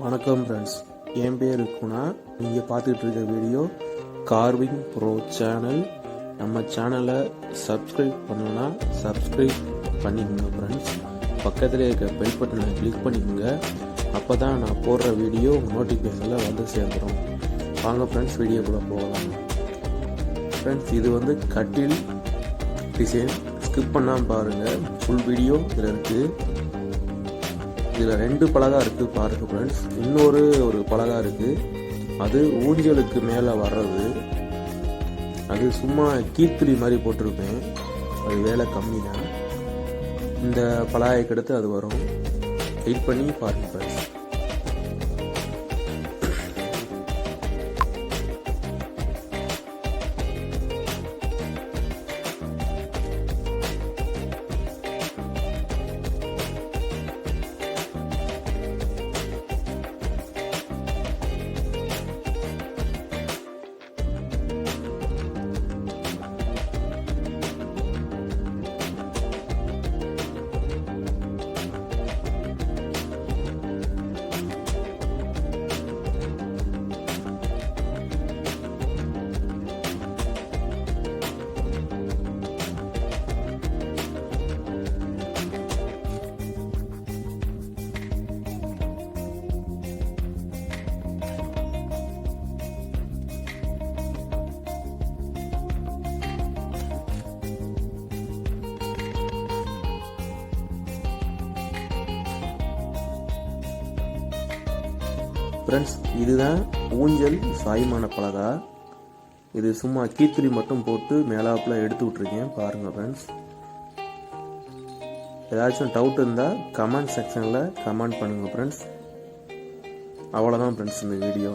வணக்கம் ஃப்ரெண்ட்ஸ், என் பேர் குணா. நீங்கள் பார்த்துக்கிட்டு இருக்க வீடியோ கார்விங் ப்ரோ சேனல். நம்ம சேனலை சப்ஸ்கிரைப் பண்ணணும்னா சப்ஸ்கிரைப் பண்ணிக்கோங்க ஃப்ரெண்ட்ஸ். பக்கத்தில் இருக்க பெல் பட்டனை கிளிக் பண்ணிக்கோங்க. அப்போ தான் நான் போடுற வீடியோ நோட்டிஃபிகேஷனில் வந்து சேர்ந்துடும். வாங்க ஃப்ரெண்ட்ஸ், வீடியோக்குள்ளே போகலாம். ஃப்ரெண்ட்ஸ், இது கட்டில் டிசைன். ஸ்கிப் பண்ணாமல் பாருங்கள், ஃபுல் வீடியோ இதில் இருக்குது. இதில் 2 பலகா இருக்குது பாருங்க ஃப்ரெண்ட்ஸ். இன்னொரு பலகா இருக்குது, அது ஊஞ்சலுக்கு மேலே வர்றது. அது சும்மா கீர்த்திரி மாதிரி போட்டிருப்பேன், அது வேலை கம்மி தான். இந்த பலகாய்க்கு அடுத்து அது வரும். வெயிட் பண்ணி பாருங்க ஃப்ரெண்ட்ஸ். ஃப்ரெண்ட்ஸ், இதுதான் ஊஞ்சல் சாய்மான பலகா. இது சும்மா கீத்திரி மட்டும் போட்டு மேலாப்பில் எடுத்து விட்ருக்கேன் பாருங்கள் ஃப்ரெண்ட்ஸ். ஏதாச்சும் டவுட் இருந்தால் கமெண்ட் செக்ஷனில் கமெண்ட் பண்ணுங்கள் ஃப்ரெண்ட்ஸ். அவ்வளோதான் ஃப்ரெண்ட்ஸ் இந்த வீடியோ.